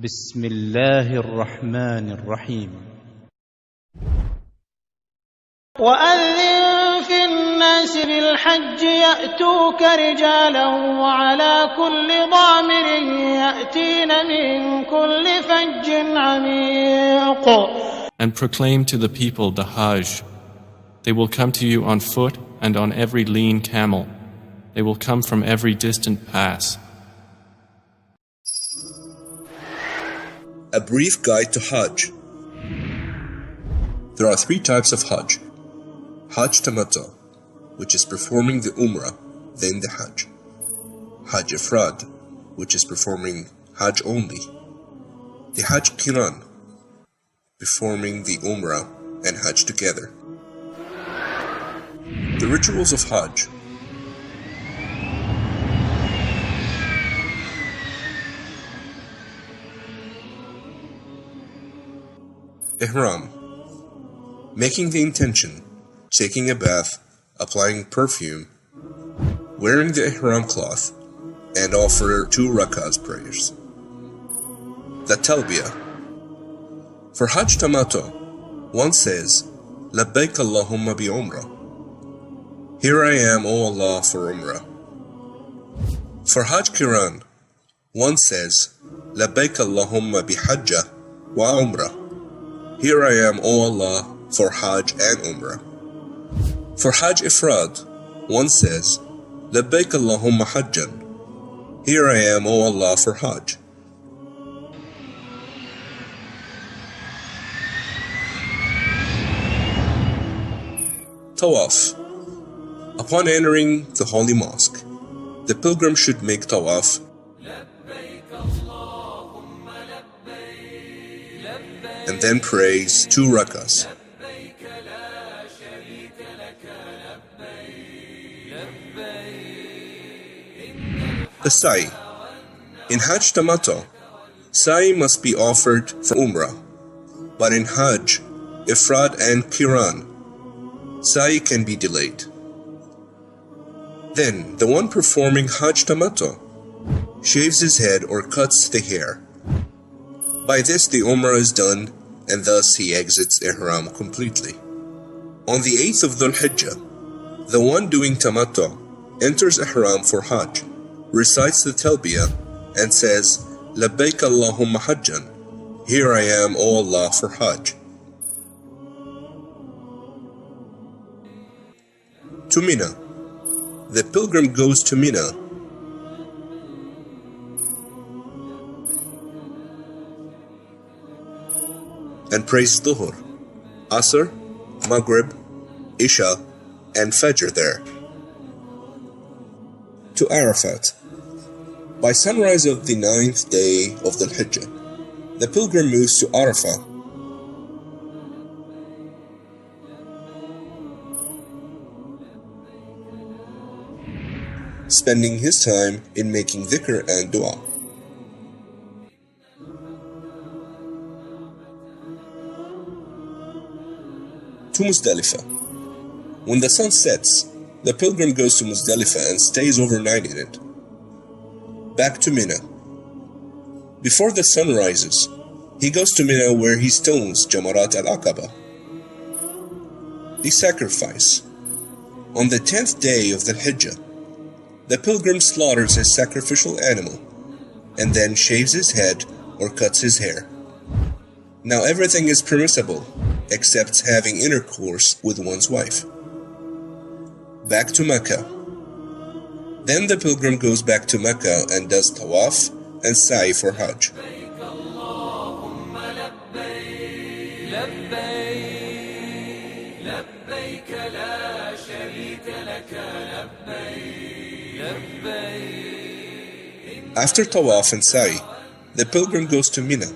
بسم الله الرحمن الرحيم. وأذن في الناس بالحج يأتوك رجالا وعلى كل ضامر يأتين من كل فج عميق. And proclaim to the people the hajj. They will come to you on foot and on every lean camel. They will come from every distant pass. A brief guide to Hajj. There are three types of Hajj. Hajj Tamattu, which is performing the Umrah, then the Hajj. Hajj Ifrad, which is performing Hajj only. The Hajj Qiran, performing the Umrah and Hajj together. The rituals of Hajj. Ihram, making the intention, taking a bath, applying perfume, wearing the ihram cloth, and offer 2 rak'ahs prayers. The talbiyah. For Hajj Tamattu, one says, Labbaik Allahumma bi Umrah. Here I am, O Allah, for Umrah. For Hajj Qiran, one says, Labbaik Allahumma bi Hajjah wa Umrah. Here I am, O Allah, for Hajj and Umrah. For Hajj Ifrad, one says, Labbaik Allahumma Hajjan. Here I am, O Allah, for Hajj. Tawaf. Upon entering the Holy Mosque, the pilgrim should make tawaf and then prays 2 rak'ahs. The sa'i. In Hajj Tamattu, sa'i must be offered for Umrah, but in Hajj, Ifrad and Qiran, sa'i can be delayed. Then, the one performing Hajj Tamattu shaves his head or cuts the hair. By this the Umrah is done, and thus he exits Ihram completely. On the 8th of Dhul Hijjah, the one doing Tamattu enters Ihram for Hajj, recites the Talbiyah, and says, Labbaik Allahumma Hajjan. Here I am, O Allah, for Hajj. To Mina. The pilgrim goes to Mina and prays Dhuhr, Asr, Maghrib, Isha, and Fajr there. To Arafat. By sunrise of the 9th day of Dhul Hijjah, the pilgrim moves to Arafah. Spending his time in making dhikr and dua. To Muzdalifah. When the sun sets, the pilgrim goes to Muzdalifah and stays overnight in it. Back to Mina. Before the sun rises, he goes to Mina where he stones Jamarat al-Aqaba, the sacrifice. On the 10th day of the Hijjah, the pilgrim slaughters his sacrificial animal and then shaves his head or cuts his hair. Now everything is permissible except having intercourse with one's wife. Back to Mecca. Then the pilgrim goes back to Mecca and does tawaf and sa'i for Hajj. After tawaf and sa'i, the pilgrim goes to Mina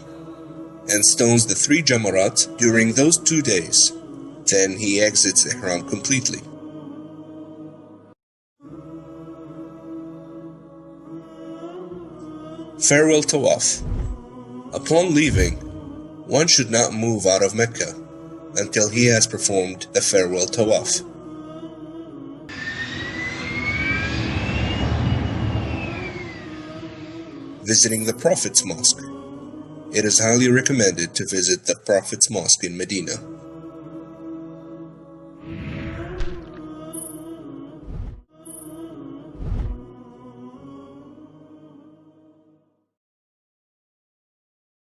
and stones the 3 jamarat during those 2 days. Then he exits Ihram completely. Farewell Tawaf. Upon leaving, one should not move out of Mecca until he has performed the farewell Tawaf. Visiting the Prophet's Mosque. it is highly recommended to visit the Prophet's Mosque in Medina.